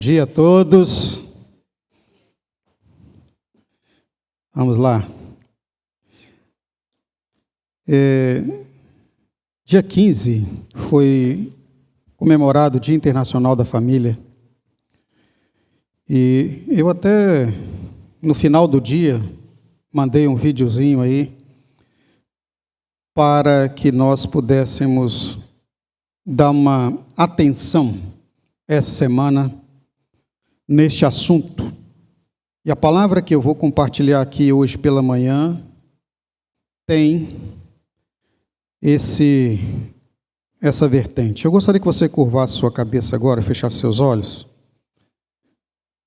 Bom dia a todos. Vamos lá. Dia 15 foi comemorado o Dia Internacional da Família. E eu até, no final do dia, mandei um videozinho aí para que nós pudéssemos dar uma atenção essa semana neste assunto. E a palavra que eu vou compartilhar aqui hoje pela manhã tem essa vertente. Eu gostaria que você curvasse sua cabeça agora, fechasse seus olhos,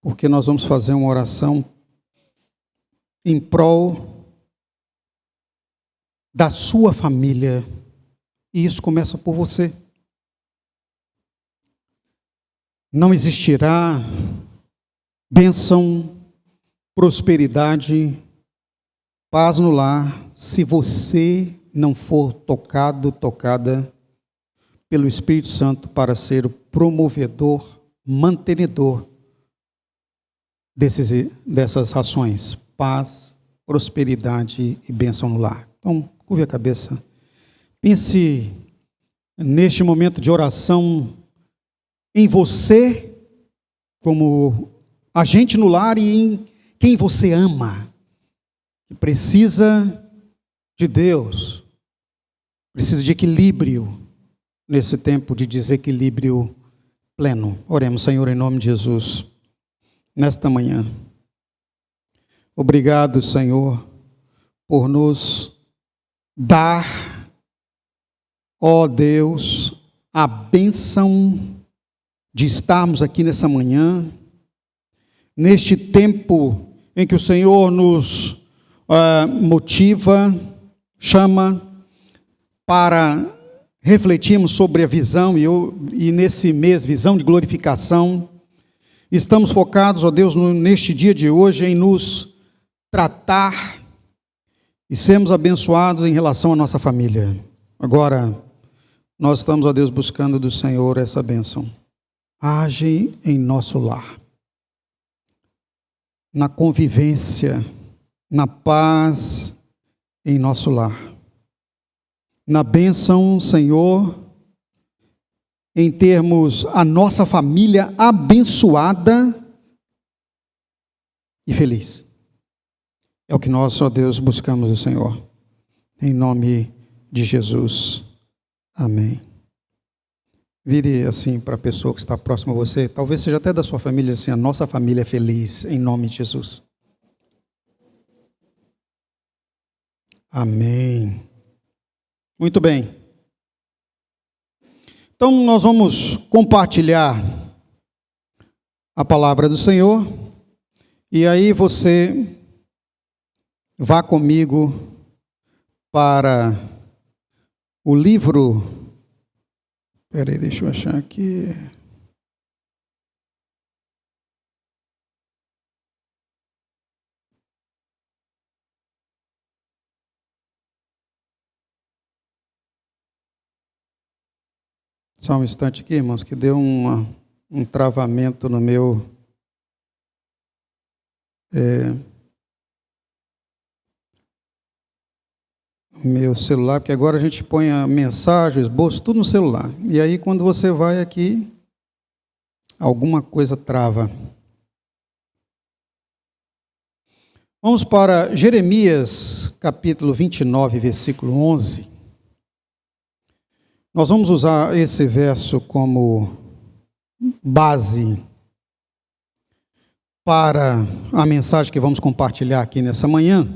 porque nós vamos fazer uma oração em prol da sua família, e isso começa por você. Não existirá bênção, prosperidade, paz no lar, se você não for tocada pelo Espírito Santo para ser o promovedor, mantenedor dessas ações, paz, prosperidade e bênção no lar. Então, curve a cabeça. Pense neste momento de oração em você como agente no lar e em quem você ama, que precisa de Deus, precisa de equilíbrio nesse tempo de desequilíbrio pleno. Oremos, Senhor, em nome de Jesus, nesta manhã. Obrigado, Senhor, por nos dar, ó Deus, a bênção de estarmos aqui nessa manhã, neste tempo em que o Senhor nos motiva, chama para refletirmos sobre a visão, e nesse mês, visão de glorificação, estamos focados, ó Deus, neste dia de hoje, em nos tratar e sermos abençoados em relação à nossa família. Agora, nós estamos, ó Deus, buscando do Senhor essa bênção. Age em nosso lar, na convivência, na paz em nosso lar, na bênção, Senhor, em termos a nossa família abençoada e feliz. É o que nós, ó Deus, buscamos do Senhor, em nome de Jesus. Amém. Vire assim para a pessoa que está próxima a você, talvez seja até da sua família, assim, a nossa família é feliz, em nome de Jesus. Amém. Muito bem. Então nós vamos compartilhar a palavra do Senhor, e aí você vá comigo para o livro. Espera aí, deixa eu achar aqui. Só um instante aqui, irmãos, que deu um travamento no meu celular, porque agora a gente põe a mensagem, o esboço, tudo no celular. E aí, quando você vai aqui, alguma coisa trava. Vamos para Jeremias, capítulo 29, versículo 11. Nós vamos usar esse verso como base para a mensagem que vamos compartilhar aqui nessa manhã,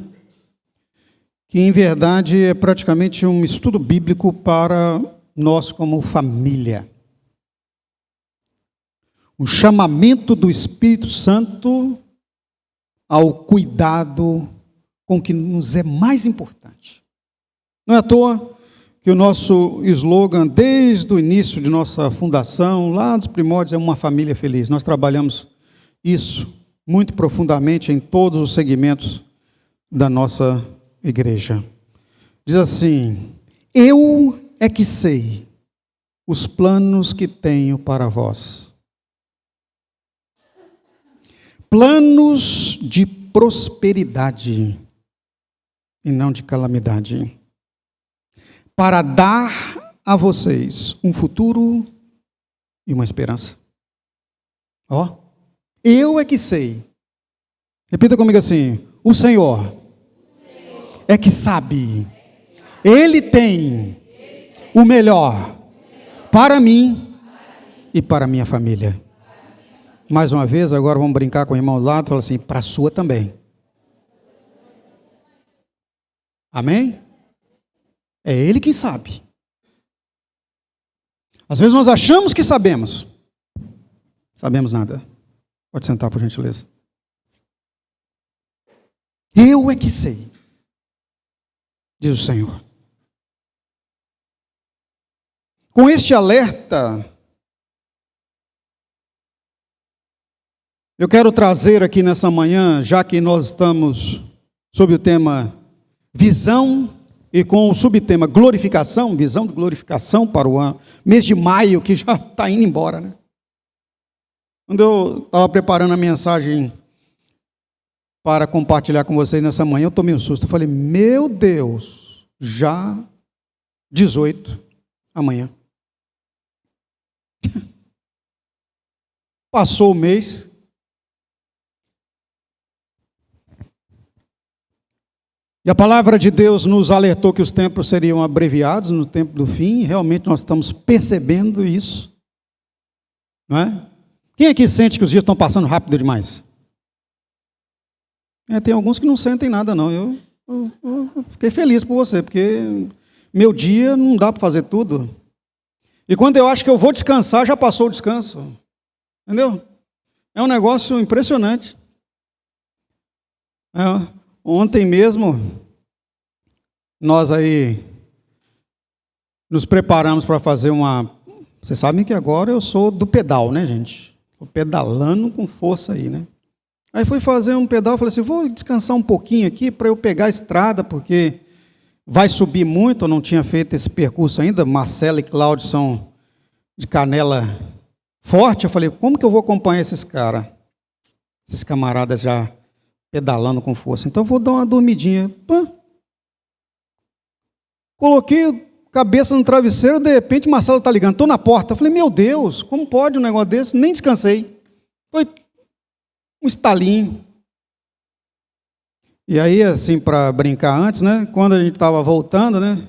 que em verdade é praticamente um estudo bíblico para nós como família. Um chamamento do Espírito Santo ao cuidado com o que nos é mais importante. Não é à toa que o nosso slogan, desde o início de nossa fundação, lá dos primórdios, é uma família feliz. Nós trabalhamos isso muito profundamente em todos os segmentos da nossa igreja. Diz assim: eu é que sei os planos que tenho para vós. planos de prosperidade e não de calamidade, para dar a vocês um futuro e uma esperança. Ó, eu é que sei. Repita comigo assim: o Senhor é que sabe. Ele tem o melhor para mim e para a minha família. Mais uma vez, agora vamos brincar com o irmão do lado e falar assim: para a sua também. Amém? É Ele quem sabe. Às vezes nós achamos que sabemos. Sabemos nada. Pode sentar, por gentileza. Eu é que sei, diz o Senhor. Com este alerta, eu quero trazer aqui nessa manhã, já que nós estamos sob o tema visão e com o subtema glorificação, visão de glorificação para o ano, mês de maio, que já está indo embora, né? Quando eu estava preparando a mensagem para compartilhar com vocês nessa manhã, eu tomei um susto. Eu falei: meu Deus, já 18 amanhã. Passou o mês. E a palavra de Deus nos alertou que os tempos seriam abreviados no tempo do fim. Realmente nós estamos percebendo isso. Não é? Quem aqui sente que os dias estão passando rápido demais? Tem alguns que não sentem nada, não. Eu fiquei feliz por você, porque meu dia não dá para fazer tudo. E quando eu acho que eu vou descansar, já passou o descanso. Entendeu? É um negócio impressionante. Ontem mesmo, nós aí nos preparamos para fazer uma... Vocês sabem que agora eu sou do pedal, né, gente? Estou pedalando com força aí, né? Aí fui fazer um pedal, falei assim: vou descansar um pouquinho aqui para eu pegar a estrada, porque vai subir muito, eu não tinha feito esse percurso ainda. Marcelo e Cláudio são de canela forte. Eu falei: como que eu vou acompanhar esses caras? Esses camaradas já pedalando com força. Então eu vou dar uma dormidinha. Coloquei a cabeça no travesseiro, de repente Marcelo está ligando, estou na porta. Eu falei: meu Deus, como pode um negócio desse? Nem descansei. Foi um estalinho. E aí, assim, para brincar antes, né? Quando a gente estava voltando, né?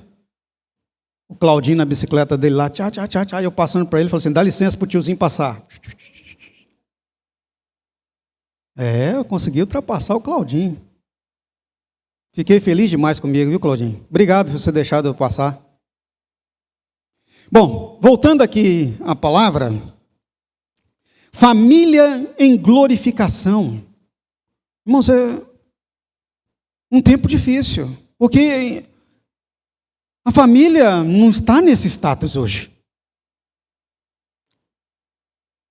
O Claudinho na bicicleta dele lá, tchá, tchá, tchá, tchá, eu passando para ele, falei assim: dá licença para o tiozinho passar. Eu consegui ultrapassar o Claudinho. Fiquei feliz demais comigo, viu, Claudinho? Obrigado por você deixar eu passar. Bom, voltando aqui à palavra, família em glorificação. Irmãos, é um tempo difícil, porque a família não está nesse status hoje.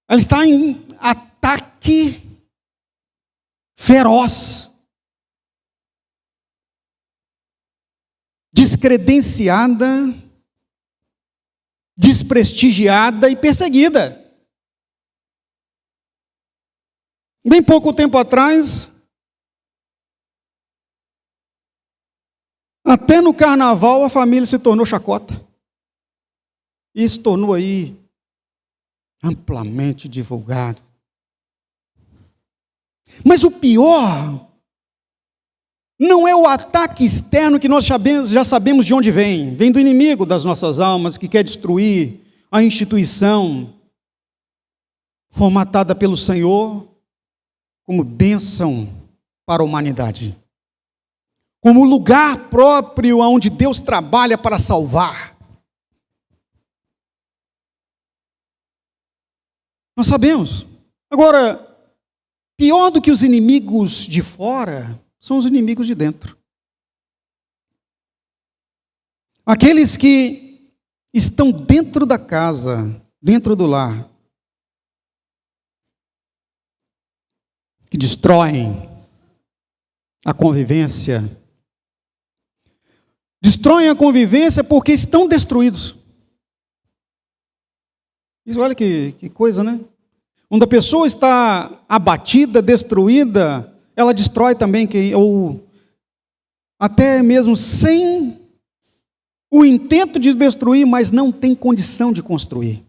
Ela está em ataque feroz, descredenciada, desprestigiada e perseguida. Bem pouco tempo atrás, até no carnaval, a família se tornou chacota. E se tornou aí amplamente divulgado. Mas o pior não é o ataque externo, que nós já sabemos de onde vem. Vem do inimigo das nossas almas, que quer destruir a instituição formatada pelo Senhor como bênção para a humanidade, como lugar próprio onde Deus trabalha para salvar. Nós sabemos. Agora, pior do que os inimigos de fora são os inimigos de dentro. Aqueles que estão dentro da casa, dentro do lar, que destroem a convivência. Destroem a convivência porque estão destruídos. Isso, olha que coisa, né? Onde a pessoa está abatida, destruída, ela destrói também, ou até mesmo sem o intento de destruir, mas não tem condição de construir.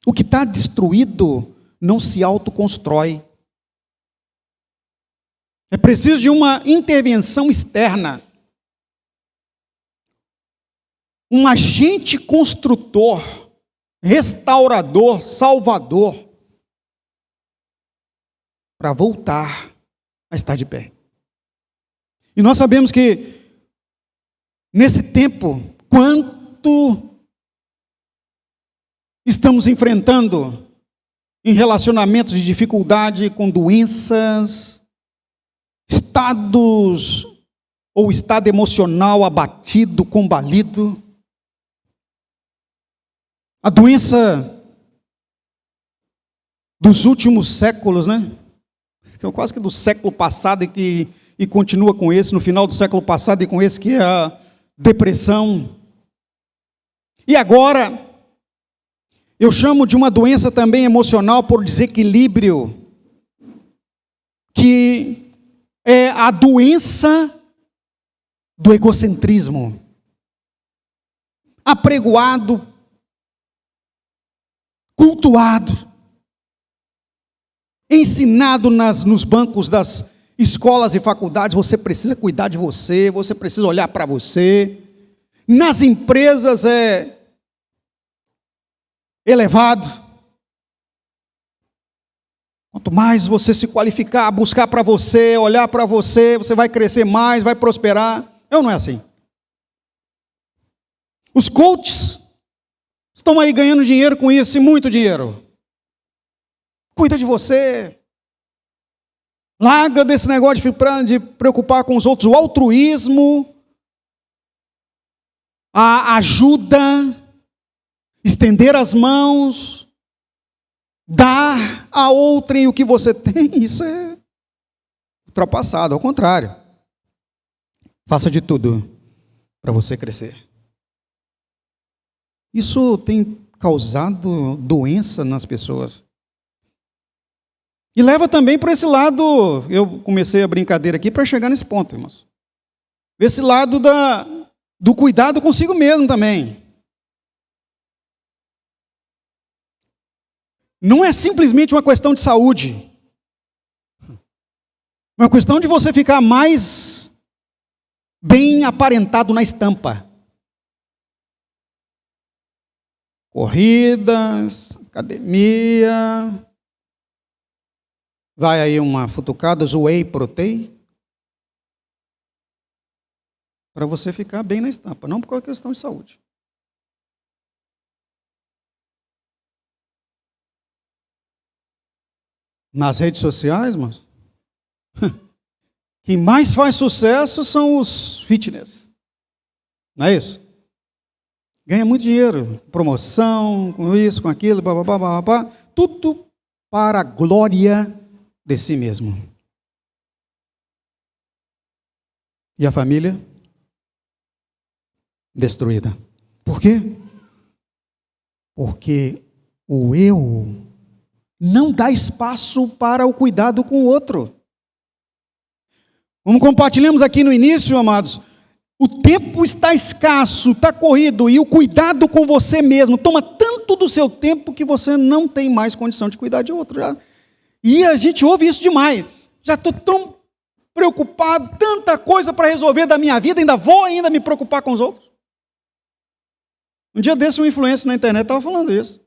O que está destruído não se autoconstrói. É preciso de uma intervenção externa. Um agente construtor, restaurador, salvador, para voltar a estar de pé. E nós sabemos que, nesse tempo, quanto estamos enfrentando em relacionamentos de dificuldade, com doenças, estados ou estado emocional abatido, combalido. A doença dos últimos séculos, né? Quase que do século passado e continua com esse, no final do século passado e com esse, que é a depressão. E agora, eu chamo de uma doença também emocional por desequilíbrio, que é a doença do egocentrismo, apregoado, cultuado, ensinado nos bancos das escolas e faculdades. Você precisa cuidar de você, você precisa olhar para você. Nas empresas é elevado. Quanto mais você se qualificar, buscar para você, olhar para você, você vai crescer mais, vai prosperar. Não é assim? Os coaches estão aí ganhando dinheiro com isso, e muito dinheiro. Cuida de você. Larga desse negócio de preocupar com os outros. O altruísmo, a ajuda, estender as mãos, dar a outrem o que você tem, isso é ultrapassado. Ao contrário, faça de tudo para você crescer. Isso tem causado doença nas pessoas. E leva também para esse lado, eu comecei a brincadeira aqui para chegar nesse ponto, irmãos. Desse lado do cuidado consigo mesmo também. Não é simplesmente uma questão de saúde. É uma questão de você ficar mais bem aparentado na estampa. Corridas, academia. Vai aí uma futucada, whey protein. Para você ficar bem na estampa, não por causa da questão de saúde. Nas redes sociais, irmãos, quem mais faz sucesso são os fitness. Não é isso? Ganha muito dinheiro, promoção, com isso, com aquilo, tudo para a glória de si mesmo. E a família? Destruída. Por quê? Porque o eu não dá espaço para o cuidado com o outro. Como compartilhamos aqui no início, amados, o tempo está escasso, está corrido, e o cuidado com você mesmo toma tanto do seu tempo que você não tem mais condição de cuidar de outro. E a gente ouve isso demais. Já estou tão preocupado, tanta coisa para resolver da minha vida, ainda vou me preocupar com os outros. Um dia desse, um influencer na internet estava falando isso.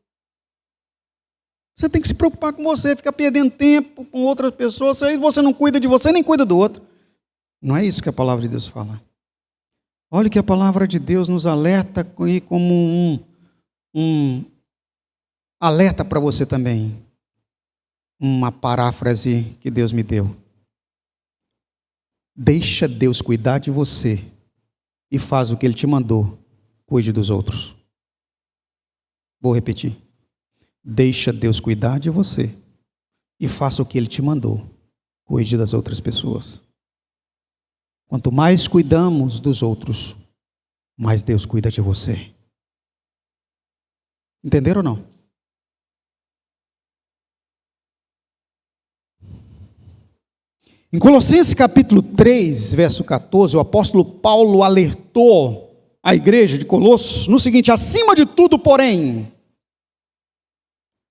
Você tem que se preocupar com você, ficar perdendo tempo com outras pessoas, aí você não cuida de você, nem cuida do outro. Não é isso que a palavra de Deus fala. Olha que a palavra de Deus nos alerta como um alerta para você também. Uma paráfrase que Deus me deu. Deixa Deus cuidar de você e faz o que Ele te mandou. Cuide dos outros. Vou repetir. Deixa Deus cuidar de você e faça o que Ele te mandou. Cuide das outras pessoas. Quanto mais cuidamos dos outros, mais Deus cuida de você. Entenderam ou não? Em Colossenses capítulo 3, verso 14, o apóstolo Paulo alertou a igreja de Colossos no seguinte: acima de tudo, porém,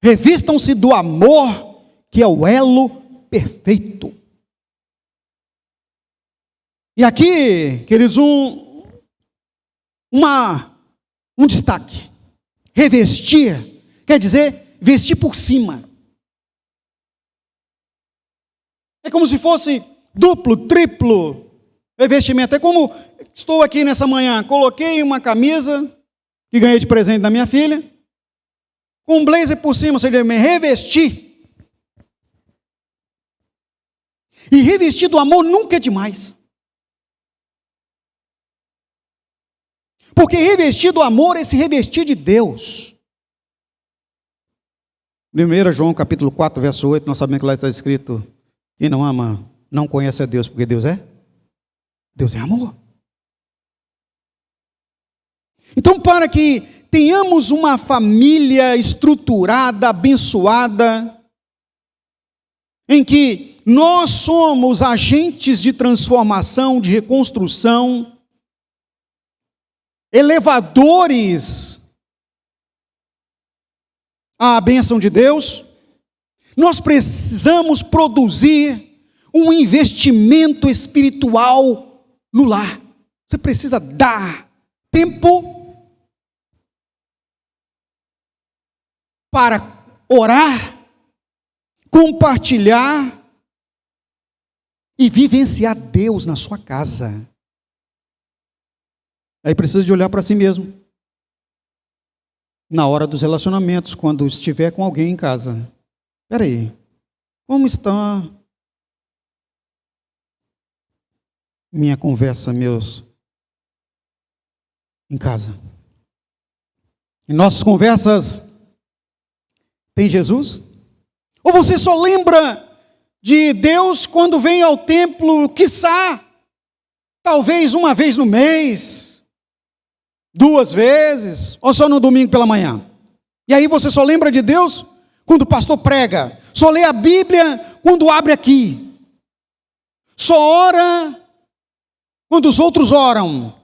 revistam-se do amor, que é o elo perfeito. E aqui, queridos, um destaque. Revestir quer dizer vestir por cima. É como se fosse duplo, triplo revestimento. É como estou aqui nessa manhã, coloquei uma camisa que ganhei de presente da minha filha, com um blazer por cima, ou seja, me revesti. E revestir do amor nunca é demais. Porque revestir do amor é se revestir de Deus. 1 João capítulo 4, verso 8, nós sabemos que lá está escrito: quem não ama, não conhece a Deus, porque Deus é amor. Então, para que tenhamos uma família estruturada, abençoada, em que nós somos agentes de transformação, de reconstrução, elevadores à bênção de Deus, nós precisamos produzir um investimento espiritual no lar. Você precisa dar tempo para orar, compartilhar e vivenciar Deus na sua casa. Aí precisa de olhar para si mesmo. Na hora dos relacionamentos, quando estiver com alguém em casa. Espera aí, como está minha conversa, em casa? Em nossas conversas, tem Jesus? Ou você só lembra de Deus quando vem ao templo, quiçá, talvez uma vez no mês, 2 vezes, ou só no domingo pela manhã? E aí você só lembra de Deus quando o pastor prega, só lê a Bíblia quando abre aqui, só ora quando os outros oram.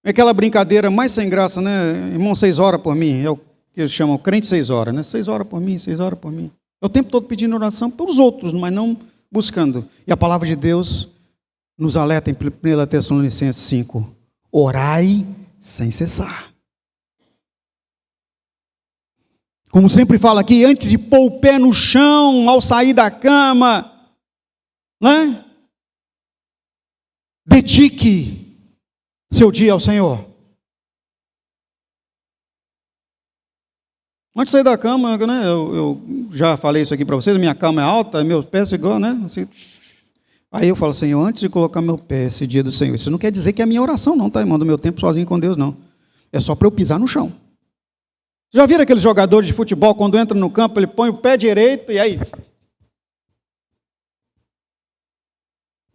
É aquela brincadeira mais sem graça, né? Irmão, 6 horas por mim, é o que eles chamam crente 6 horas, né? 6 horas por mim, 6 horas por mim. É o tempo todo pedindo oração pelos outros, mas não buscando. E a palavra de Deus nos alerta em 1 Tessalonicenses 5, orai sem cessar. Como sempre falo aqui, antes de pôr o pé no chão, ao sair da cama, né? Dedique seu dia ao Senhor. Antes de sair da cama, né? Eu já falei isso aqui para vocês, minha cama é alta, meus pés ficam, né? Assim, aí eu falo, Senhor, antes de colocar meu pé esse dia do Senhor, isso não quer dizer que é a minha oração não, tá, irmão, do meu tempo sozinho com Deus, não. É só para eu pisar no chão. Já viram aqueles jogadores de futebol, quando entra no campo, ele põe o pé direito e aí?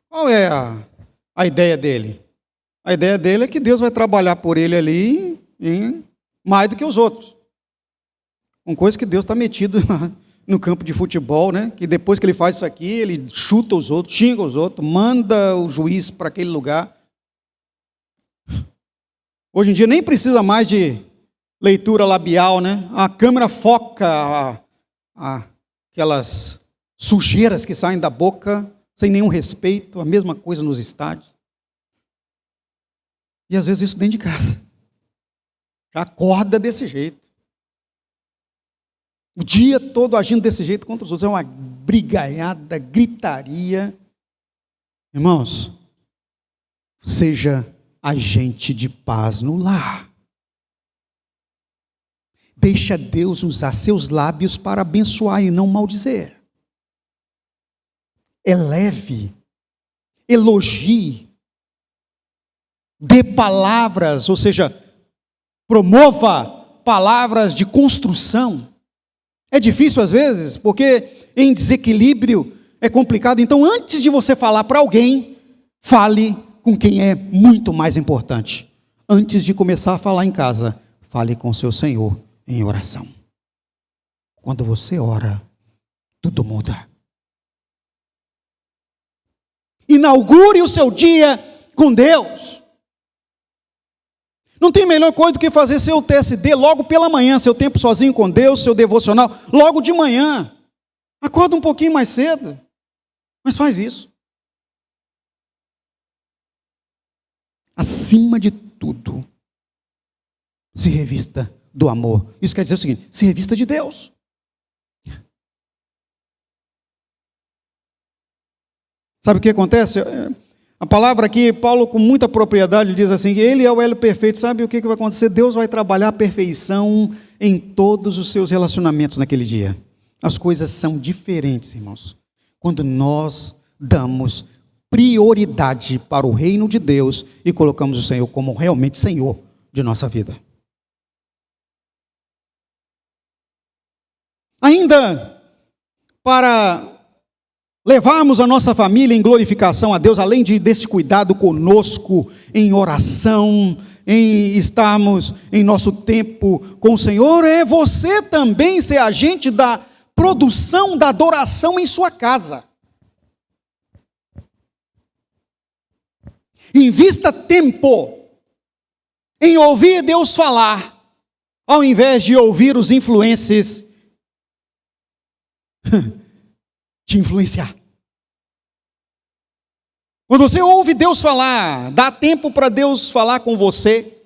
Qual é a ideia dele? A ideia dele é que Deus vai trabalhar por ele ali mais do que os outros. Uma coisa que Deus está metido no campo de futebol, né? Que depois que ele faz isso aqui, ele chuta os outros, xinga os outros, manda o juiz para aquele lugar. Hoje em dia nem precisa mais de leitura labial, né? A câmera foca aquelas sujeiras que saem da boca sem nenhum respeito, a mesma coisa nos estádios. E às vezes isso dentro de casa. Já acorda desse jeito. O dia todo agindo desse jeito contra os outros. É uma brigaiada, gritaria. Irmãos, seja agente de paz no lar. Deixa Deus usar seus lábios para abençoar e não maldizer. Eleve, elogie, dê palavras, ou seja, promova palavras de construção. É difícil às vezes, porque em desequilíbrio é complicado. Então, antes de você falar para alguém, fale com quem é muito mais importante. Antes de começar a falar em casa, fale com seu Senhor em oração. Quando você ora, tudo muda. inaugure o seu dia com Deus. Não tem melhor coisa do que fazer seu TSD logo pela manhã, seu tempo sozinho com Deus, seu devocional, logo de manhã. Acorda um pouquinho mais cedo, mas faz isso. Acima de tudo, se revista do amor. Isso quer dizer o seguinte: se revista de Deus. Sabe o que acontece? A palavra aqui, Paulo com muita propriedade diz assim, que ele é o elo perfeito. Sabe o que vai acontecer? Deus vai trabalhar a perfeição em todos os seus relacionamentos naquele dia. As coisas são diferentes, irmãos, quando nós damos prioridade para o reino de Deus e colocamos o Senhor como realmente Senhor de nossa vida. Ainda para levarmos a nossa família em glorificação a Deus, além desse cuidado conosco, em oração, em estarmos em nosso tempo com o Senhor, é você também ser agente da produção da adoração em sua casa. Invista tempo em ouvir Deus falar, ao invés de ouvir os influencers te influenciar. Quando você ouve Deus falar, dá tempo para Deus falar com você,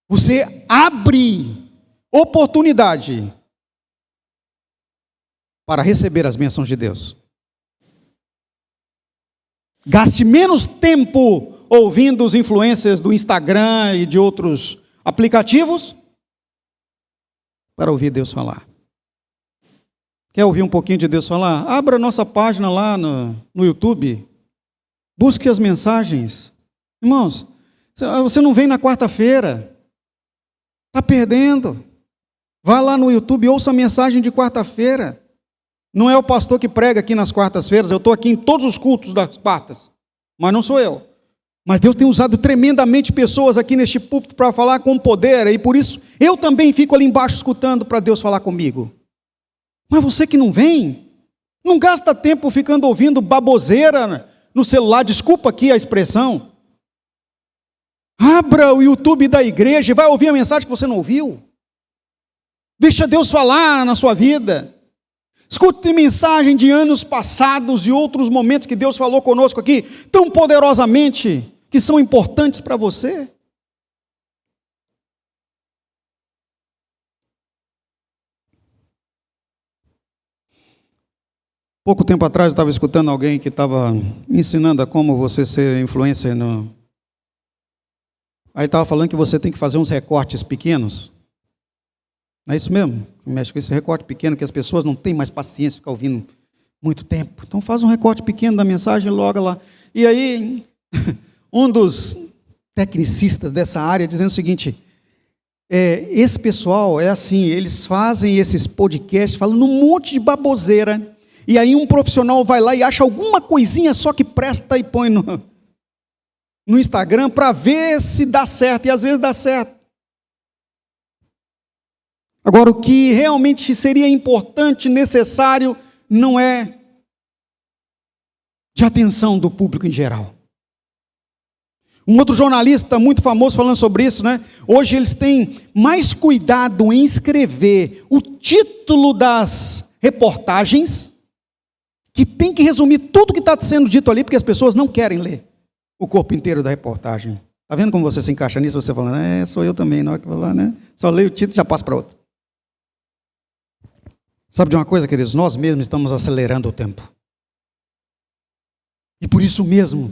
você abre oportunidade para receber as bênçãos de Deus. Gaste menos tempo ouvindo os influencers do Instagram e de outros aplicativos para ouvir Deus falar. Quer ouvir um pouquinho de Deus falar? Abra a nossa página lá no YouTube. Busque as mensagens. Irmãos, você não vem na quarta-feira. Está perdendo. Vá lá no YouTube e ouça a mensagem de quarta-feira. Não é o pastor que prega aqui nas quartas-feiras. Eu estou aqui em todos os cultos das quartas. Mas não sou eu. Mas Deus tem usado tremendamente pessoas aqui neste púlpito para falar com poder. E por isso eu também fico ali embaixo escutando para Deus falar comigo. Mas você que não vem, não gasta tempo ficando ouvindo baboseira no celular, desculpa aqui a expressão. Abra o YouTube da igreja e vai ouvir a mensagem que você não ouviu. Deixa Deus falar na sua vida. Escute mensagem de anos passados e outros momentos que Deus falou conosco aqui, tão poderosamente, que são importantes para você. Pouco tempo atrás eu estava escutando alguém que estava ensinando a como você ser influencer Aí estava falando que você tem que fazer uns recortes pequenos. Não é isso mesmo? Mexe com esse recorte pequeno que as pessoas não têm mais paciência de ficar ouvindo muito tempo. Então faz um recorte pequeno da mensagem e logo lá. E aí, um dos tecnicistas dessa área dizendo o seguinte, esse pessoal é assim, eles fazem esses podcasts falando um monte de baboseira. E aí um profissional vai lá e acha alguma coisinha só que presta e põe no Instagram para ver se dá certo. E às vezes dá certo. Agora, o que realmente seria importante, necessário, não é de atenção do público em geral. Um outro jornalista muito famoso falando sobre isso, né? Hoje eles têm mais cuidado em escrever o título das reportagens, que tem que resumir tudo que está sendo dito ali, porque as pessoas não querem ler o corpo inteiro da reportagem. Está vendo como você se encaixa nisso? Você falando, sou eu também, na hora que eu vou lá, né? Só leio o título e já passo para outro. Sabe de uma coisa, queridos? Nós mesmos estamos acelerando o tempo. E por isso mesmo,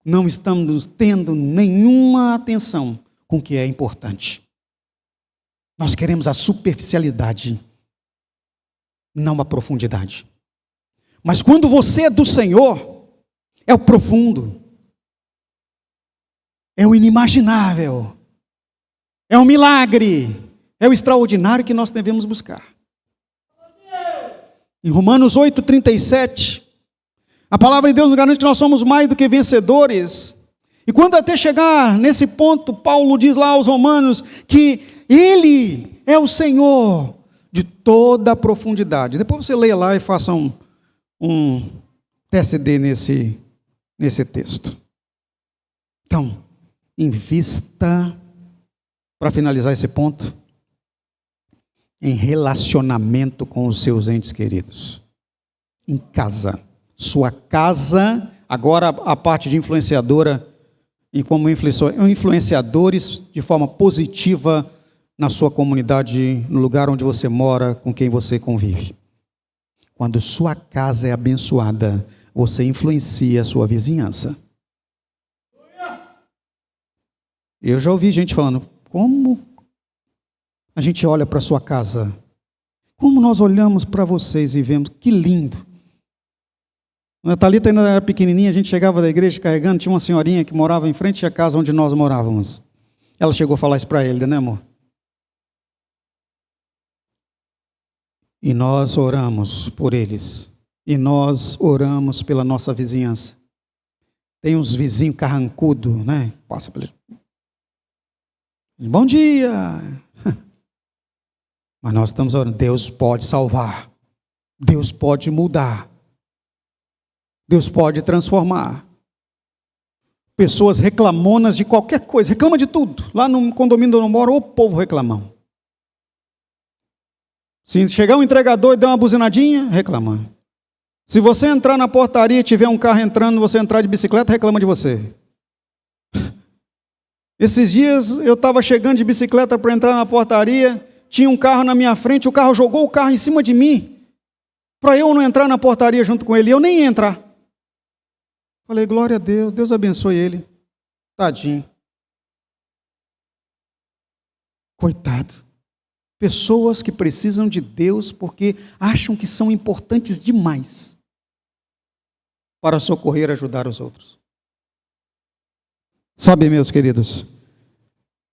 não estamos tendo nenhuma atenção com o que é importante. Nós queremos a superficialidade, não a profundidade. Mas quando você é do Senhor, é o profundo, é o inimaginável, é o milagre, é o extraordinário que nós devemos buscar. Em Romanos 8:37, a palavra de Deus nos garante que nós somos mais do que vencedores. E quando até chegar nesse ponto, Paulo diz lá aos romanos que Ele é o Senhor de toda a profundidade. Depois você leia lá e faça um TSD nesse texto. Então, invista, para finalizar esse ponto, em relacionamento com os seus entes queridos. Em casa. Sua casa, agora a parte de influenciadora, e como influenciadores de forma positiva na sua comunidade, no lugar onde você mora, com quem você convive. Quando sua casa é abençoada, você influencia a sua vizinhança. Eu já ouvi gente falando, como a gente olha para a sua casa, como nós olhamos para vocês e vemos, que lindo. A Thalita ainda era pequenininha, a gente chegava da igreja carregando, tinha uma senhorinha que morava em frente à casa onde nós morávamos. Ela chegou a falar isso para ele, né, amor? E nós oramos por eles. E nós oramos pela nossa vizinhança. Tem uns vizinhos carrancudos, né? Passa pelo... Bom dia! Mas nós estamos orando. Deus pode salvar. Deus pode mudar. Deus pode transformar. Pessoas reclamonas de qualquer coisa. Reclama de tudo. Lá no condomínio onde eu moro, o povo reclamão. Se chegar um entregador e der uma buzinadinha, reclama. Se você entrar na portaria e tiver um carro entrando, você entrar de bicicleta, reclama de você. Esses dias eu estava chegando de bicicleta para entrar na portaria, tinha um carro na minha frente, o carro jogou o carro em cima de mim, para eu não entrar na portaria junto com ele, eu nem ia entrar. Falei, glória a Deus, Deus abençoe ele. Tadinho. Coitado. Pessoas que precisam de Deus porque acham que são importantes demais para socorrer e ajudar os outros. Sabe, meus queridos,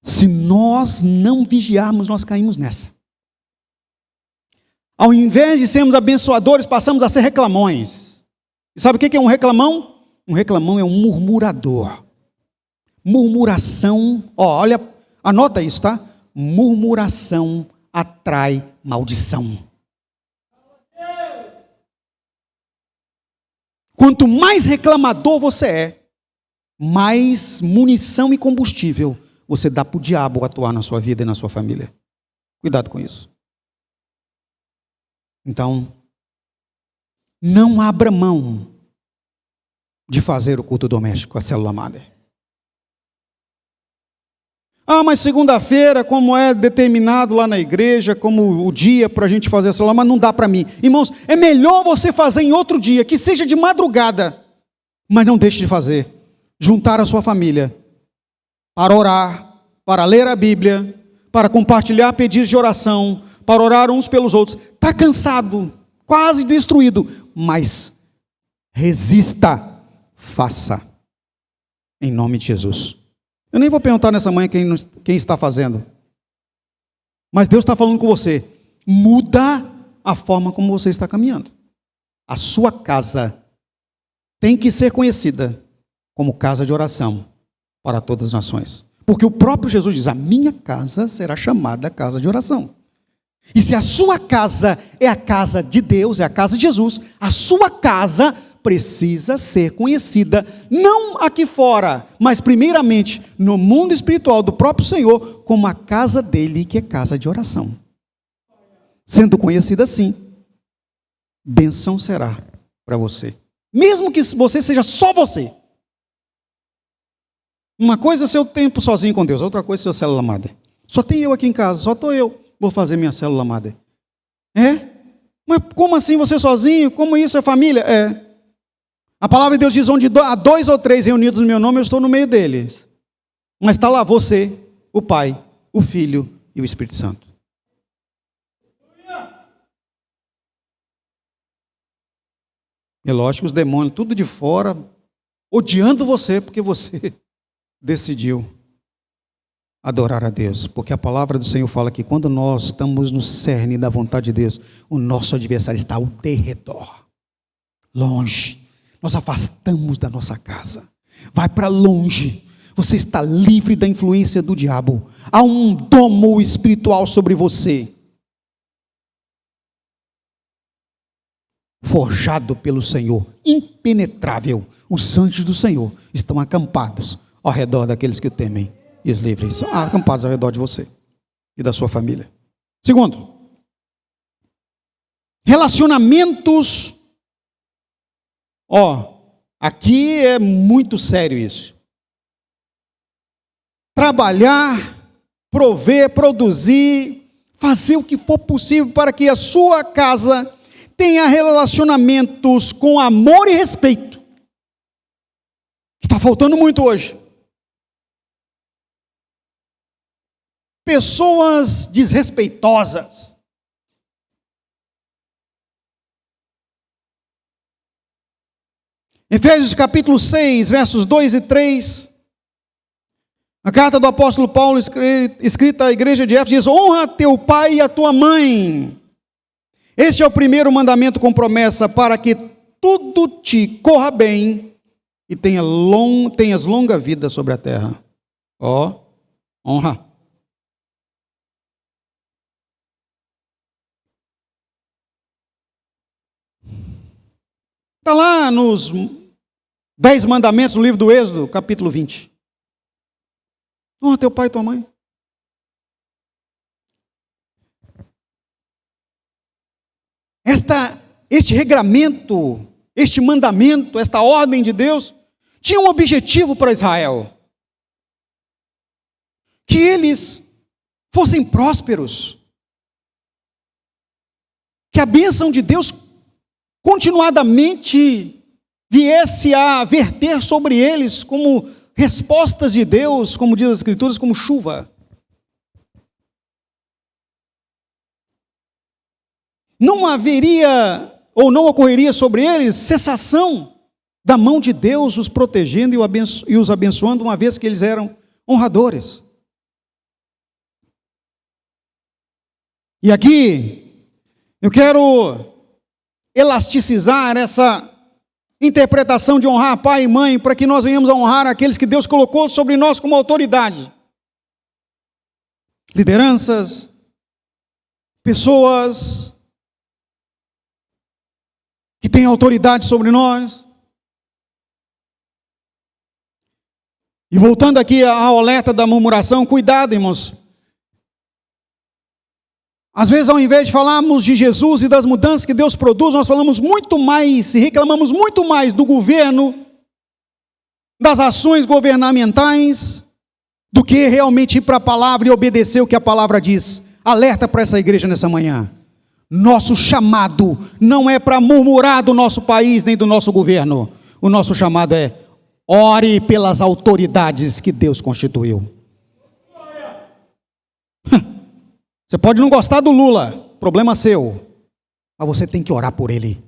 se nós não vigiarmos, nós caímos nessa. Ao invés de sermos abençoadores, passamos a ser reclamões. E sabe o que é um reclamão? Um reclamão é um murmurador. Murmuração, olha, anota isso, tá? Murmuração atrai maldição. Quanto mais reclamador você é, mais munição e combustível você dá para o diabo atuar na sua vida e na sua família. Cuidado com isso. Então, não abra mão de fazer o culto doméstico, a célula madre. Ah, mas segunda-feira, como é determinado lá na igreja, como o dia para a gente fazer a célula, mas não dá para mim. Irmãos, é melhor você fazer em outro dia, que seja de madrugada, mas não deixe de fazer. Juntar a sua família para orar, para ler a Bíblia, para compartilhar pedidos de oração, para orar uns pelos outros. Está cansado, quase destruído, mas resista, faça, em nome de Jesus. Eu nem vou perguntar nessa manhã quem está fazendo. Mas Deus está falando com você. Muda a forma como você está caminhando. A sua casa tem que ser conhecida como casa de oração para todas as nações. Porque o próprio Jesus diz, a minha casa será chamada casa de oração. E se a sua casa é a casa de Deus, é a casa de Jesus, a sua casa precisa ser conhecida, não aqui fora, mas primeiramente no mundo espiritual do próprio Senhor, como a casa dele, que é casa de oração. Sendo conhecida assim, bênção será para você. Mesmo que você seja só você. Uma coisa é seu tempo sozinho com Deus, outra coisa é sua célula madre. Só tem eu aqui em casa, só estou eu, vou fazer minha célula madre. É? Mas como assim você sozinho? Como isso é família? É. A palavra de Deus diz, onde há 2 ou 3 reunidos no meu nome, eu estou no meio deles. Mas está lá você, o Pai, o Filho e o Espírito Santo. É lógico, os demônios, tudo de fora, odiando você, porque você decidiu adorar a Deus. Porque a palavra do Senhor fala que quando nós estamos no cerne da vontade de Deus, o nosso adversário está ao derredor, longe. Nós afastamos da nossa casa. Vai para longe. Você está livre da influência do diabo. Há um domo espiritual sobre você. Forjado pelo Senhor. Impenetrável. Os anjos do Senhor estão acampados ao redor daqueles que o temem e os livrem. São acampados ao redor de você e da sua família. Segundo, relacionamentos. Aqui é muito sério isso. Trabalhar, prover, produzir, fazer o que for possível para que a sua casa tenha relacionamentos com amor e respeito. Está faltando muito hoje. Pessoas desrespeitosas. Efésios capítulo 6, versos 2 e 3. A carta do apóstolo Paulo, escrita à igreja de Éfeso, diz: honra teu pai e a tua mãe. Este é o primeiro mandamento com promessa, para que tudo te corra bem e tenhas longa vida sobre a terra. Honra. Está lá nos 10 mandamentos no livro do Êxodo, capítulo 20. Honra teu pai e tua mãe. Este regramento, este mandamento, esta ordem de Deus, tinha um objetivo para Israel. Que eles fossem prósperos. Que a bênção de Deus continuadamente viesse a verter sobre eles como respostas de Deus, como diz as Escrituras, como chuva. Não haveria ou não ocorreria sobre eles cessação da mão de Deus os protegendo e os abençoando, uma vez que eles eram honradores. E aqui eu quero elasticizar essa interpretação de honrar pai e mãe, para que nós venhamos a honrar aqueles que Deus colocou sobre nós como autoridade. Lideranças, pessoas que têm autoridade sobre nós. E voltando aqui ao alerta da murmuração, cuidado, irmãos. Às vezes, ao invés de falarmos de Jesus e das mudanças que Deus produz, nós falamos muito mais e reclamamos muito mais do governo, das ações governamentais, do que realmente ir para a palavra e obedecer o que a palavra diz. Alerta para essa igreja nessa manhã. Nosso chamado não é para murmurar do nosso país nem do nosso governo. O nosso chamado é: ore pelas autoridades que Deus constituiu. Você pode não gostar do Lula, problema seu, mas você tem que orar por ele.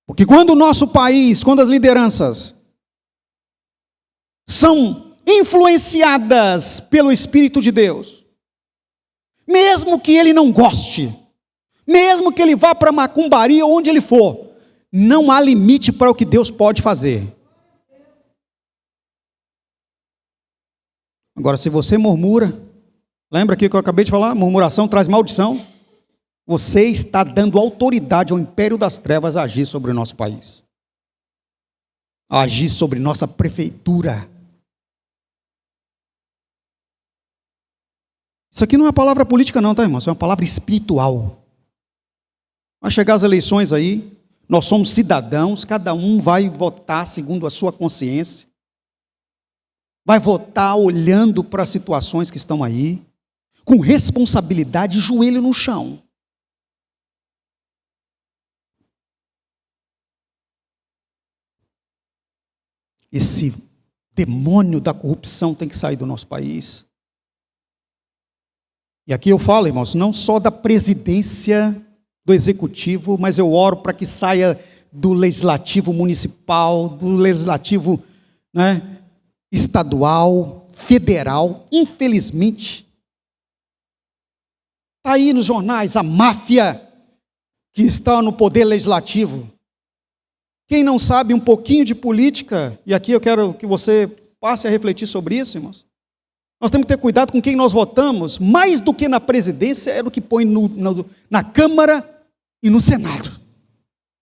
Porque quando o nosso país, quando as lideranças são influenciadas pelo Espírito de Deus, mesmo que ele não goste, mesmo que ele vá para macumbaria ou onde ele for, não há limite para o que Deus pode fazer. Agora, se você murmura, lembra aqui que eu acabei de falar? Murmuração traz maldição. Você está dando autoridade ao império das trevas a agir sobre o nosso país, a agir sobre nossa prefeitura. Isso aqui não é uma palavra política não, tá, irmão? Isso é uma palavra espiritual. Vai chegar as eleições aí, nós somos cidadãos, cada um vai votar segundo a sua consciência, vai votar olhando para as situações que estão aí, com responsabilidade, joelho no chão. Esse demônio da corrupção tem que sair do nosso país. E aqui eu falo, irmãos, não só da presidência do executivo, mas eu oro para que saia do legislativo municipal, do legislativo, estadual, federal. Infelizmente, está aí nos jornais a máfia que está no poder legislativo. Quem não sabe um pouquinho de política, e aqui eu quero que você passe a refletir sobre isso, irmãos. Nós temos que ter cuidado com quem nós votamos, mais do que na presidência, é o que põe na Câmara e no Senado.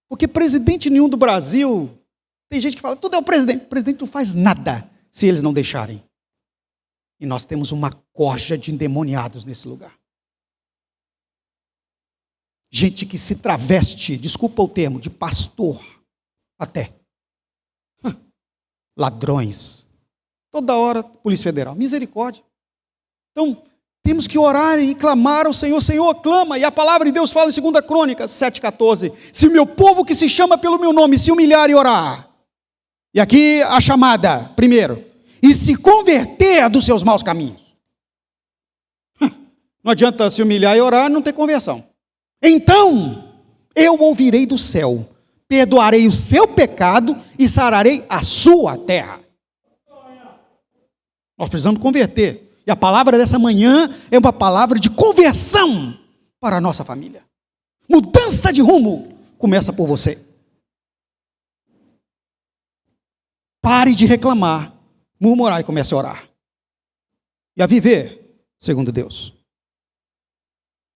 Porque presidente nenhum do Brasil Tem gente que fala, tudo é o presidente. O presidente não faz nada se eles não deixarem. E nós temos uma corja de endemoniados nesse lugar. Gente que se traveste, desculpa o termo, de pastor até. Ladrões. Toda hora, Polícia Federal. Misericórdia. Então, temos que orar e clamar ao Senhor. Senhor, clama. E a palavra de Deus fala em 2 Crônicas 7,14. Se o meu povo que se chama pelo meu nome se humilhar e orar. E aqui a chamada, primeiro. E se converter dos seus maus caminhos. Não adianta se humilhar e orar, não ter conversão. Então, eu ouvirei do céu, perdoarei o seu pecado e sararei a sua terra. Nós precisamos converter. E a palavra dessa manhã é uma palavra de conversão para a nossa família. Mudança de rumo começa por você. Pare de reclamar, murmurar e comece a orar. E a viver segundo Deus.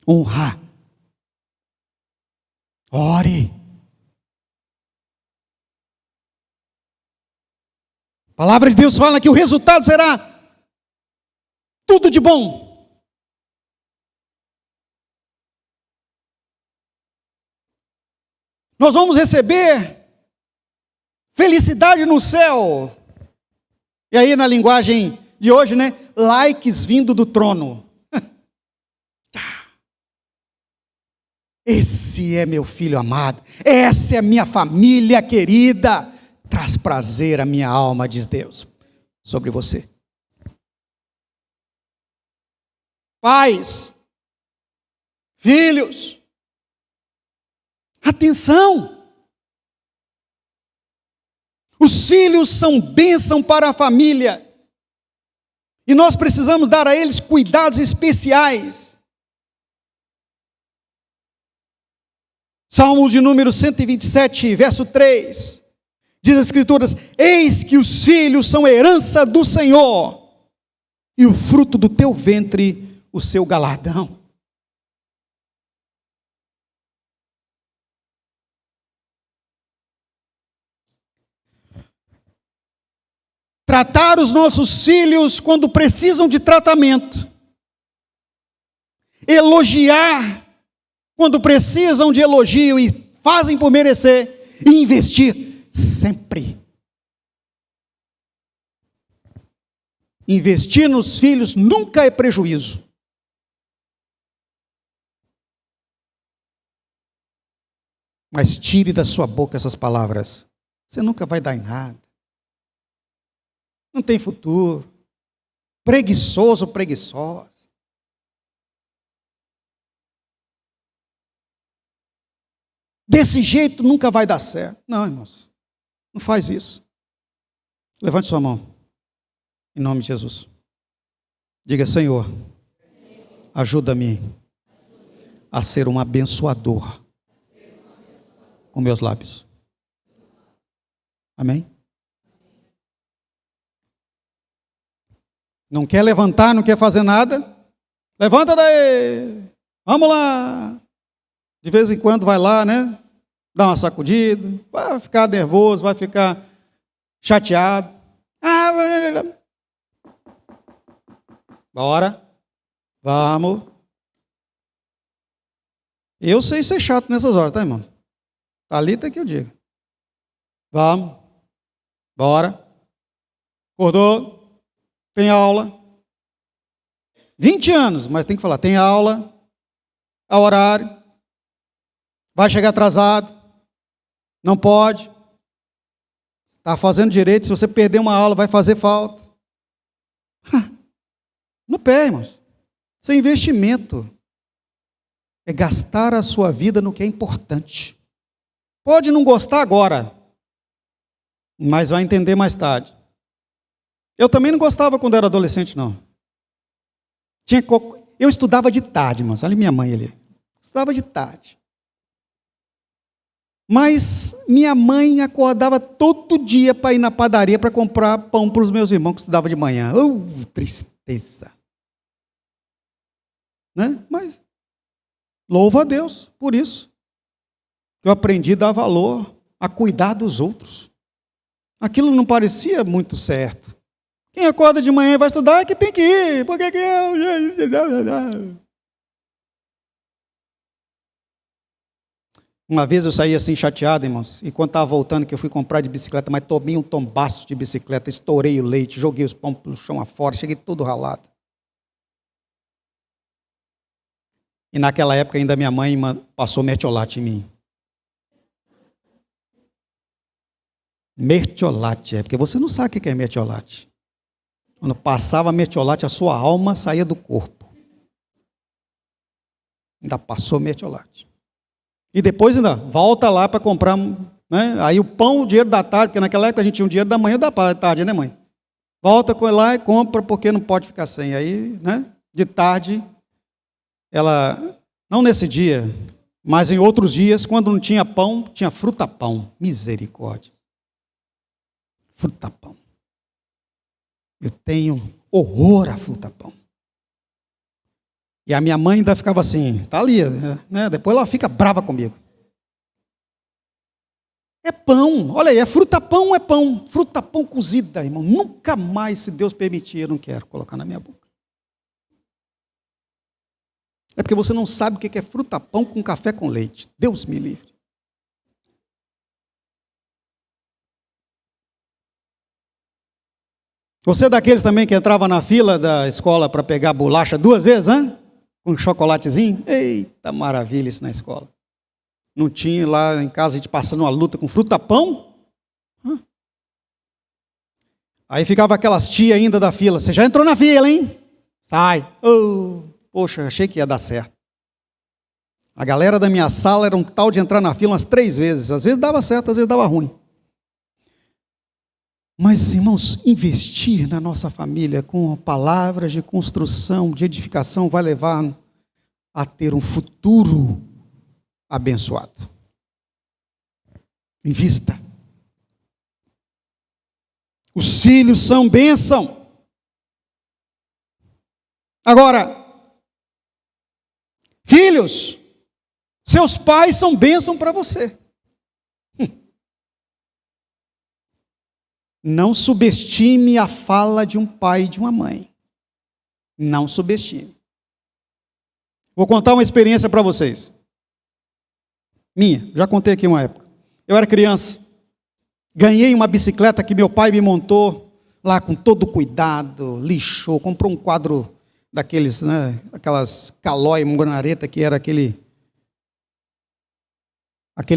Honrar. Ore. A palavra de Deus fala que o resultado será tudo de bom. Nós vamos receber felicidade no céu. E aí na linguagem de hoje, né? Likes vindo do trono. Esse é meu filho amado. Essa é a minha família querida. Traz prazer à minha alma, diz Deus, sobre você. Pais, filhos, atenção. Os filhos são bênção para a família. E nós precisamos dar a eles cuidados especiais. Salmo de número 127, verso 3. Diz as Escrituras: eis que os filhos são herança do Senhor, e o fruto do teu ventre, o seu galardão. Tratar os nossos filhos quando precisam de tratamento. Elogiar quando precisam de elogio e fazem por merecer. E investir sempre. Investir nos filhos nunca é prejuízo. Mas tire da sua boca essas palavras. Você nunca vai dar em nada. Não tem futuro. Preguiçoso, preguiçosa. Desse jeito nunca vai dar certo. Não, irmãos. Não faz isso. Levante sua mão. Em nome de Jesus. Diga: Senhor, ajuda-me a ser um abençoador com meus lábios. Amém? Não quer levantar, não quer fazer nada? Levanta daí. Vamos lá. De vez em quando vai lá, né? Dá uma sacudida. Vai ficar nervoso, vai ficar chateado. Bora. Vamos. Eu sei ser chato nessas horas, tá, irmão? Thalita que eu digo. Vamos. Bora. Acordou. Tem aula. 20 anos, mas tem que falar. Tem aula. A horário. Vai chegar atrasado. Não pode. Está fazendo direito. Se você perder uma aula, vai fazer falta. No pé, irmãos. Isso é investimento. É gastar a sua vida no que é importante. Pode não gostar agora, mas vai entender mais tarde. Eu também não gostava quando era adolescente, não. Eu estudava de tarde, irmãos. Olha minha mãe ali. Estudava de tarde. Mas minha mãe acordava todo dia para ir na padaria para comprar pão para os meus irmãos que estudavam de manhã. Tristeza. Né? Mas louvo a Deus por isso. Eu aprendi a dar valor, a cuidar dos outros. Aquilo não parecia muito certo. Quem acorda de manhã e vai estudar é que tem que ir. Porque que Uma vez eu saí assim chateado, irmãos, e quando estava voltando, que eu fui comprar de bicicleta, mas tomei um tombaço de bicicleta, estourei o leite, joguei os pão pelo chão afora, cheguei todo ralado. E naquela época ainda minha mãe passou mertiolate em mim. Mertiolate, porque você não sabe o que é mertiolate. Quando passava mertiolate, a sua alma saía do corpo. Ainda passou mertiolate. E depois ainda volta lá para comprar, né? Aí o pão, o dinheiro da tarde, porque naquela época a gente tinha um dinheiro da manhã e da tarde, né, mãe? Volta lá e compra, porque não pode ficar sem. Aí, né, de tarde, ela, não nesse dia, mas em outros dias, quando não tinha pão, tinha fruta-pão. Misericórdia. Fruta-pão. Eu tenho horror a fruta-pão. E a minha mãe ainda ficava assim, tá ali, né? Depois ela fica brava comigo. É pão, olha aí, é fruta-pão, é pão. Fruta-pão cozida, irmão. Nunca mais, se Deus permitir, eu não quero colocar na minha boca. É porque você não sabe o que é fruta-pão com café com leite. Deus me livre. Você é daqueles também que entrava na fila da escola para pegar bolacha 2 vezes, hein? Com um chocolatezinho? Eita, maravilha isso na escola. Não tinha lá em casa a gente passando uma luta com fruta-pão? Aí ficava aquelas tias ainda da fila. Você já entrou na fila, hein? Sai. Oh, poxa, achei que ia dar certo. A galera da minha sala era um tal de entrar na fila umas 3 vezes. Às vezes dava certo, às vezes dava ruim. Mas, irmãos, investir na nossa família com palavras de construção, de edificação, vai levar a ter um futuro abençoado. Invista. Os filhos são bênção. Agora, filhos, seus pais são bênção para você. Não subestime a fala de um pai e de uma mãe. Não subestime. Vou contar uma experiência para vocês. Minha, já contei aqui uma época. Eu era criança. Ganhei uma bicicleta que meu pai me montou lá com todo cuidado, lixou, comprou um quadro daqueles, né, aquelas calói, monareta, que era aquele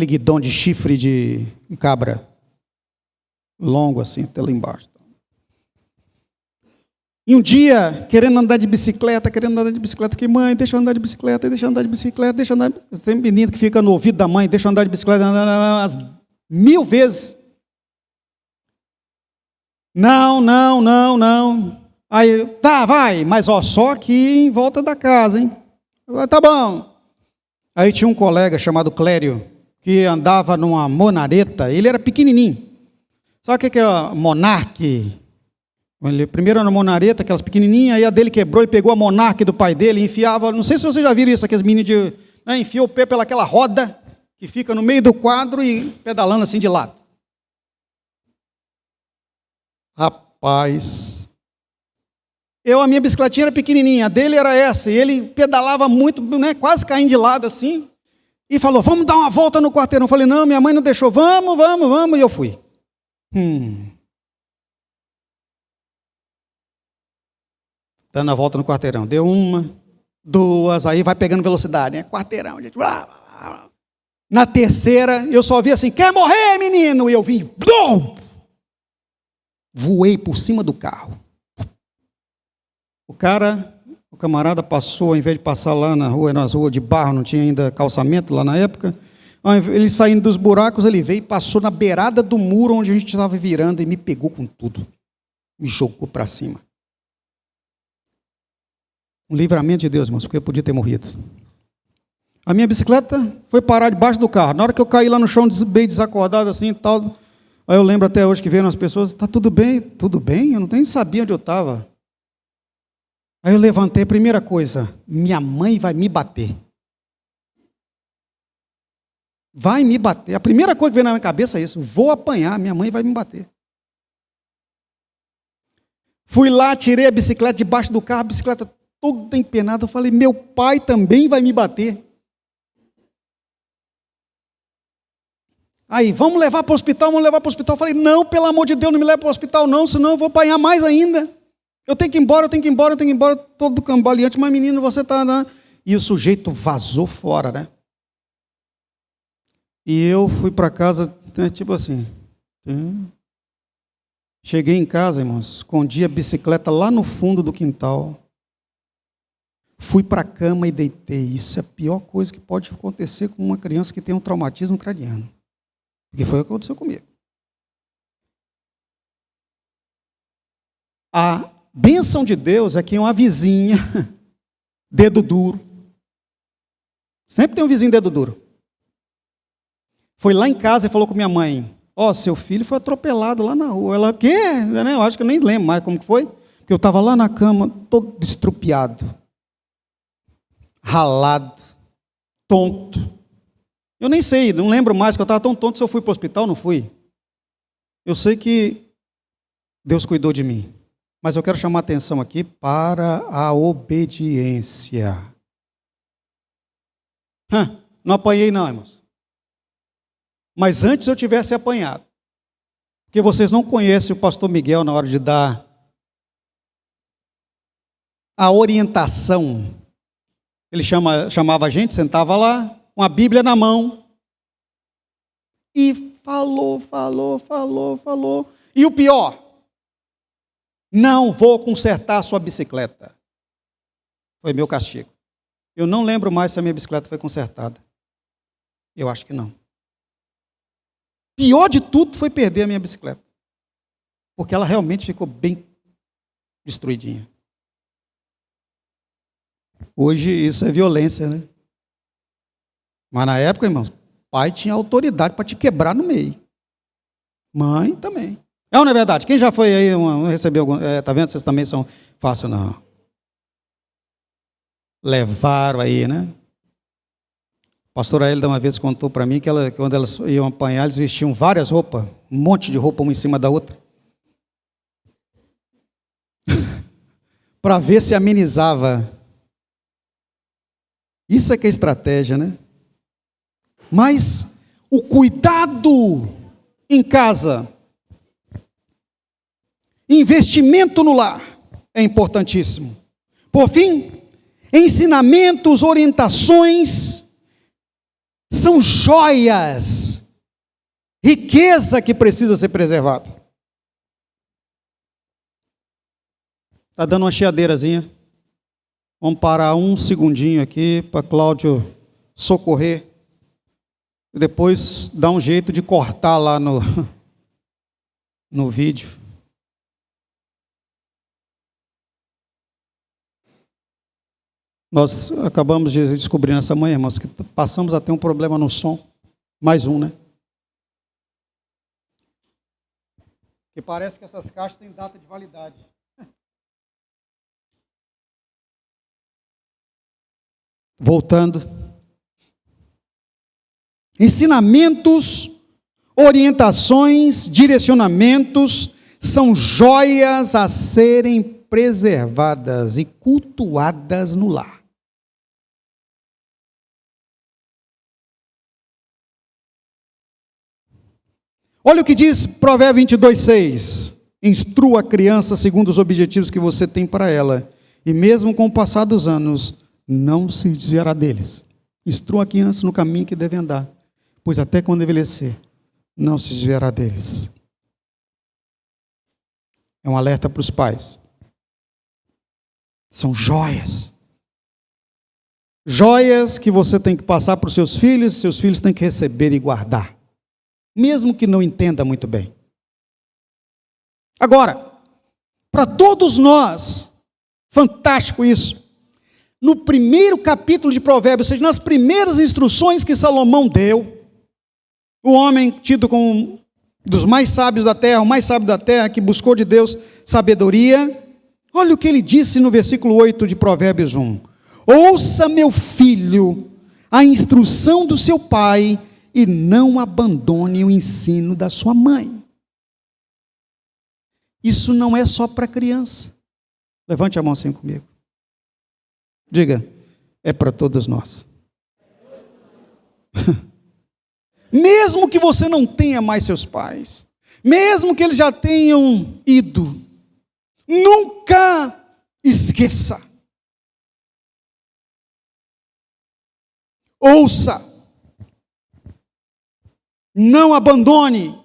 guidão de chifre de cabra. Longo assim, até lá embaixo. E um dia, querendo andar de bicicleta, que mãe, deixa eu andar de bicicleta, Tem menino que fica no ouvido da mãe, deixa eu andar de bicicleta, 1000 vezes. Não. Aí, tá, vai, mas só aqui em volta da casa, hein? Tá bom. Aí tinha um colega chamado Clério, que andava numa monareta, ele era pequenininho. Sabe o que é a Monark? Primeiro era a monareta, aquelas pequenininhas, aí a dele quebrou e pegou a Monark do pai dele e enfiava, não sei se vocês já viram isso, aqueles meninos enfiou o pé pelaquela roda que fica no meio do quadro e pedalando assim de lado. Rapaz, a minha bicicletinha era pequenininha, a dele era essa, e ele pedalava muito, né, quase caindo de lado assim, e falou, vamos dar uma volta no quarteirão. Eu falei, não, minha mãe não deixou, vamos, e eu fui. Dando a volta no quarteirão. Deu 1, 2, aí vai pegando velocidade, né? Quarteirão, gente. Na terceira, eu só vi assim, quer morrer, menino? E eu vim, voei por cima do carro. O camarada passou, ao invés de passar lá na rua, nas ruas de barro, não tinha ainda calçamento lá na época, ele saindo dos buracos, ele veio e passou na beirada do muro onde a gente estava virando e me pegou com tudo. Me jogou para cima. Um livramento de Deus, irmãos, porque eu podia ter morrido. A minha bicicleta foi parar debaixo do carro. Na hora que eu caí lá no chão, bem desacordado assim e tal, aí eu lembro até hoje que vieram as pessoas, tá tudo bem? Tudo bem? Eu nem sabia onde eu estava. Aí eu levantei, primeira coisa, minha mãe vai me bater. Vai me bater. A primeira coisa que veio na minha cabeça é isso, vou apanhar, minha mãe vai me bater. Fui lá, tirei a bicicleta debaixo do carro, a bicicleta toda empenada. Eu falei, meu pai também vai me bater. Aí, vamos levar para o hospital, vamos levar para o hospital. Eu falei, não, pelo amor de Deus, não me leva para o hospital não, senão eu vou apanhar mais ainda. Eu tenho que ir embora, todo cambaleante, mas menino, você está... E o sujeito vazou fora, né? E eu fui para casa, tipo assim. Cheguei em casa, irmãos, escondi a bicicleta lá no fundo do quintal. Fui para a cama e deitei. Isso é a pior coisa que pode acontecer com uma criança que tem um traumatismo craniano. Porque foi o que aconteceu comigo. A bênção de Deus é que uma vizinha, dedo duro, sempre tem um vizinho dedo duro, foi lá em casa e falou com minha mãe, seu filho foi atropelado lá na rua. Ela, quê? Eu acho que eu nem lembro mais como que foi, porque eu estava lá na cama, todo estrupiado, ralado, tonto. Eu nem sei, não lembro mais, que eu estava tão tonto se eu fui para o hospital, não fui. Eu sei que Deus cuidou de mim. Mas eu quero chamar a atenção aqui para a obediência. Não apanhei não, irmãos. Mas antes eu tivesse apanhado. Porque vocês não conhecem o pastor Miguel na hora de dar a orientação. Ele chamava a gente, sentava lá, com a Bíblia na mão. E falou. E o pior, não vou consertar a sua bicicleta. Foi meu castigo. Eu não lembro mais se a minha bicicleta foi consertada. Eu acho que não. Pior de tudo foi perder a minha bicicleta. Porque ela realmente ficou bem destruidinha. Hoje isso é violência, né? Mas na época, irmãos, pai tinha autoridade para te quebrar no meio. Mãe também. É ou não é verdade? Quem já foi aí, recebeu algum... tá vendo? Vocês também são fácil, não. Levaram aí, né? A pastora Elida uma vez contou para mim que quando elas iam apanhar, eles vestiam várias roupas, um monte de roupa uma em cima da outra. Para ver se amenizava. Isso é que é estratégia, né? Mas o cuidado em casa, investimento no lar é importantíssimo. Por fim, ensinamentos, orientações são joias, riqueza que precisa ser preservada. Está dando uma chiadeirazinha. Vamos parar um segundinho aqui para Cláudio socorrer. E depois dar um jeito de cortar lá no vídeo. Nós acabamos de descobrir nessa manhã, irmãos, que passamos a ter um problema no som. Mais um, né? Que parece que essas caixas têm data de validade. Voltando. Ensinamentos, orientações, direcionamentos são joias a serem preservadas e cultuadas no lar. Olha o que diz Provérbios 22:6. Instrua a criança segundo os objetivos que você tem para ela, e mesmo com o passar dos anos, não se desviará deles. Instrua a criança no caminho que deve andar, pois até quando envelhecer, não se desviará deles. É um alerta para os pais. São joias. Joias que você tem que passar para os seus filhos têm que receber e guardar. Mesmo que não entenda muito bem. Agora, para todos nós, fantástico isso. No primeiro capítulo de Provérbios, ou seja, nas primeiras instruções que Salomão deu, o homem tido como um dos mais sábios da terra, o mais sábio da terra, que buscou de Deus sabedoria, olha o que ele disse no versículo 8 de Provérbios 1. Ouça, meu filho, a instrução do seu pai e não abandone o ensino da sua mãe. Isso não é só para criança. Levante a mão assim comigo. Diga, é para todos nós. Mesmo que você não tenha mais seus pais, mesmo que eles já tenham ido, nunca esqueça. Ouça. Não abandone.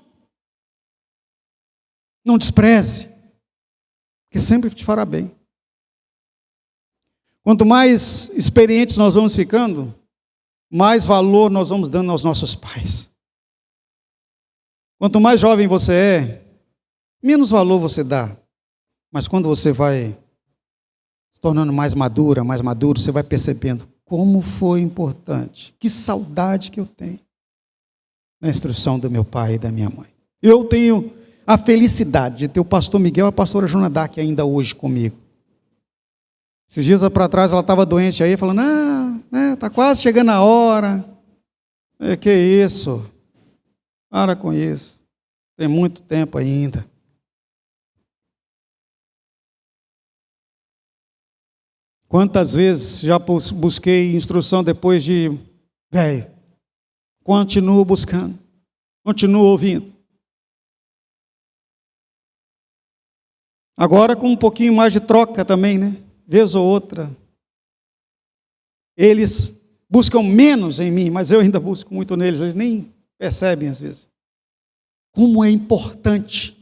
Não despreze, que sempre te fará bem. Quanto mais experientes nós vamos ficando, mais valor nós vamos dando aos nossos pais. Quanto mais jovem você é, menos valor você dá. Mas quando você vai se tornando mais madura, mais maduro, você vai percebendo como foi importante. Que saudade que eu tenho na instrução do meu pai e da minha mãe. Eu tenho a felicidade de ter o pastor Miguel e a pastora Jonadac ainda hoje comigo. Esses dias para trás ela estava doente aí, falando, está quase chegando a hora. Que isso? Para com isso. Tem muito tempo ainda. Quantas vezes já busquei instrução depois de velho? Continuo buscando. Continuo ouvindo. Agora com um pouquinho mais de troca também, né? Vez ou outra. Eles buscam menos em mim, mas eu ainda busco muito neles. Eles nem percebem às vezes. Como é importante.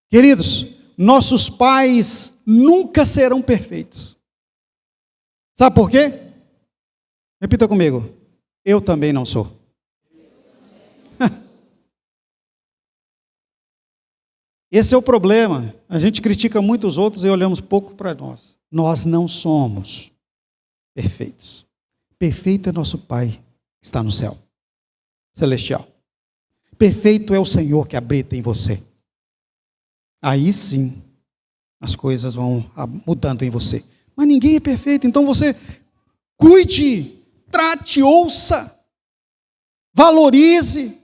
Queridos, nossos pais nunca serão perfeitos. Sabe por quê? Repita comigo. Eu também não sou. Esse é o problema. A gente critica muito os outros e olhamos pouco para nós. Nós não somos perfeitos. Perfeito é nosso Pai que está no céu celestial. Perfeito é o Senhor que habita em você. Aí sim, as coisas vão mudando em você. Mas ninguém é perfeito, então você cuide, trate, ouça, valorize.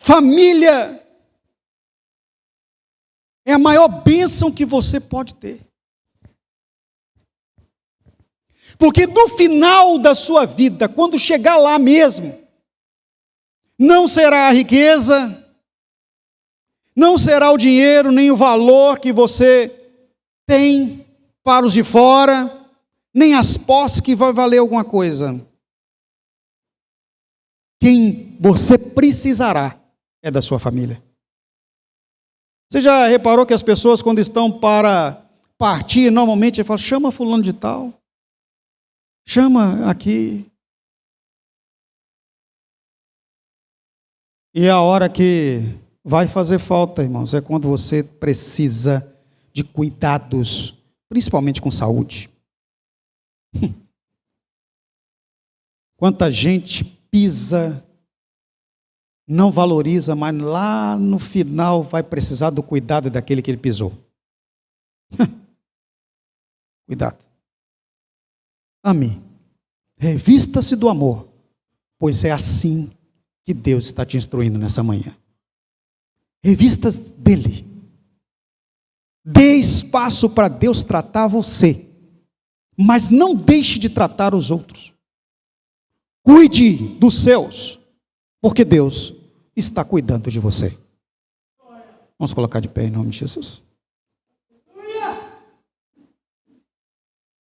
Família é a maior bênção que você pode ter. Porque no final da sua vida, quando chegar lá mesmo, não será a riqueza, não será o dinheiro, nem o valor que você tem para os de fora, nem as posses que vai valer alguma coisa. Quem você precisará é da sua família. Você já reparou que as pessoas, quando estão para partir, normalmente falam, chama fulano de tal, chama aqui. E a hora que vai fazer falta, irmãos, é quando você precisa de cuidados, principalmente com saúde. Quanta gente pisa, não valoriza, mas lá no final vai precisar do cuidado daquele que ele pisou. Cuidado. Amém. Revista-se do amor, pois é assim que Deus está te instruindo nessa manhã. Revistas dele. Dê espaço para Deus tratar você, mas não deixe de tratar os outros. Cuide dos seus, porque Deus está cuidando de você. Vamos colocar de pé em nome de Jesus.